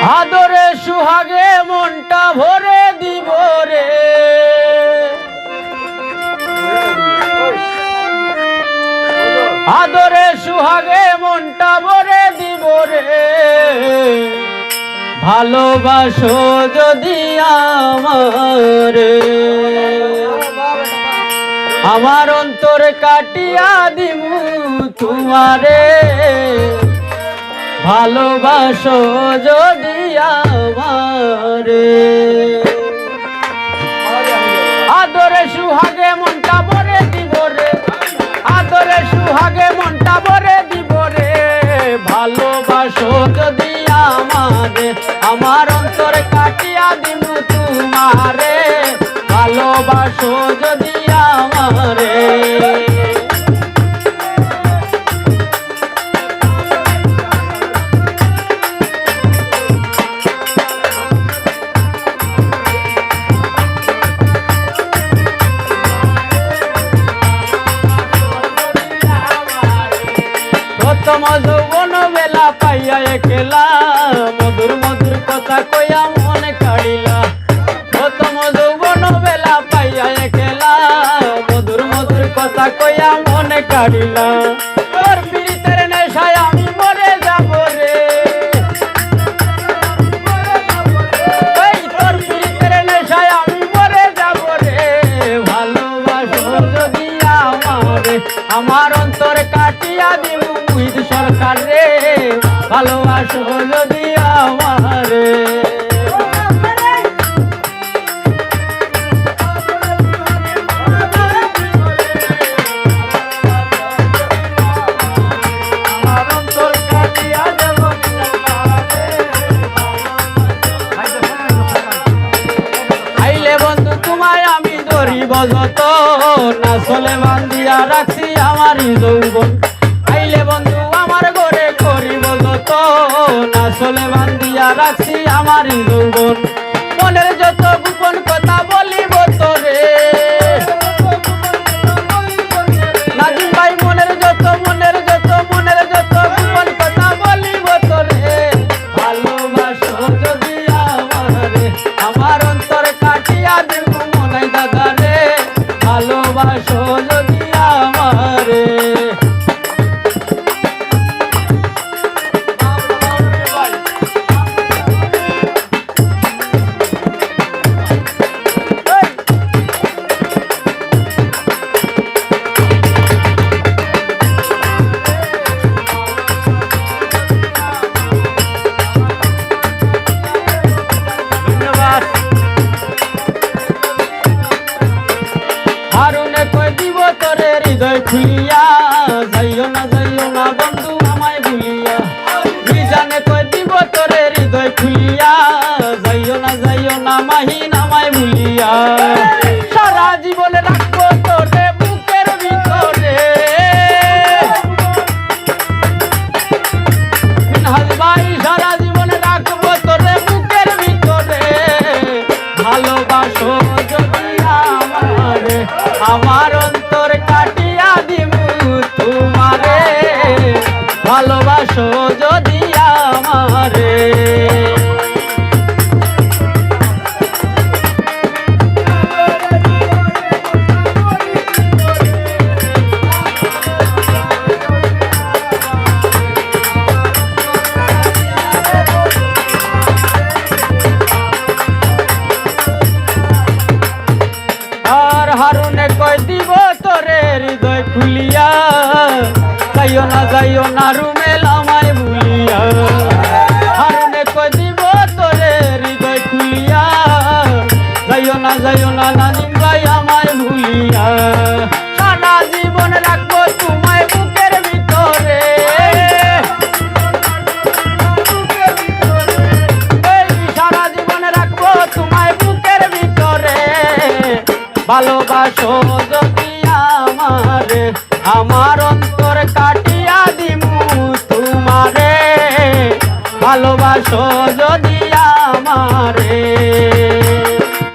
আদরে সুহাগে মনটা ভরে দিব রে, আদরে সুহাগে মনটা ভরে দিব রে, ভালোবাসো যদি আমারে, আমার অন্তর কাটিয়া দিমু তোমারে, ভালোবাসো যদি আমারে। আদরে সুহাগে মনটা ভরে দিব রে, আদরে সুহাগে মনটা ভরে দিব রে, ভালোবাসো যদি আমারে, আমার অন্তর কাটিয়া দিমু তোমারে, ভালোবাসো যদি আমারে। প্রথম যৌবন বেলা পাইয়া একলা, মধুর মধুর কথা কইয়া মনে কাড়িলা, প্রথম যৌবন বেলা পাইয়া একলা, মধুর মধুর কথা কইয়া মনে কাড়িলা, তোর পীড়িতের নেশায় আমি মরে যাব রে, তোর পীড়িতের নেশায় আমি মরে যাব রে, ভালোবাসো যদি আমারে, আমার অন্তর কাটিয়া দিব সরকার রে, ভালোবাসো যদি আমারে। আইলে বন্ধু তোমায় আমি ধরিব যত, না চলে বান্ধিয়া রাখছি আমারই যৌবন, আইলে বন্ধু আমার ঘরে করিব যত, না চলে বান্ধিয়া রাখছি আমারই যৌবন, মনের যত গোপন কথা বলিব তোরে, নাজিম ভাই মনের যত গোপন কথা বলিব তোরে, ভালোবাসো যদি আমারে, আমার অন্তর কাটিয়া দেব মনাই দাদা রে, ভালোবাসো যদি আমারে। হারুনে কই দিব তোরে হৃদয় খুলিয়া, যাইও না বন্ধু আমায় ভুলিয়া, বিজানে কই দিব তোরে হৃদয় খুলিয়া, যাইও না মাহিন আমায় ভুলিয়া, সারা জীবনে রাখবো তোরে বুকের ভিতরে, মিনহাজ ভাই সারা জীবনে রাখবো তোরে বুকের ভিতরে, ভালোবাসো যদি আমারে, আমার অন্তর কাটিয়া দিমু তোমারে, ভালোবাসো যদি আমারে। হারুনে কই দিব তোরে হৃদয় খুলিয়া, যাইও না রুমেল আমায় ভুলিয়া, হারুনে কই দিব তোরে হৃদয় খুলিয়া, যাইও না নানিম ভাই আমায় ভুলিয়া, সারা জীবন রাখবো তোমায় বুকের ভিতরে, সারা জীবন রাখবো তোমায় বুকের ভিতরে, ভালোবাসো যদি আমারে, আমার অন্তর কাটিয়া দিমু তোমারে, ভালোবাসো যদি আমারে।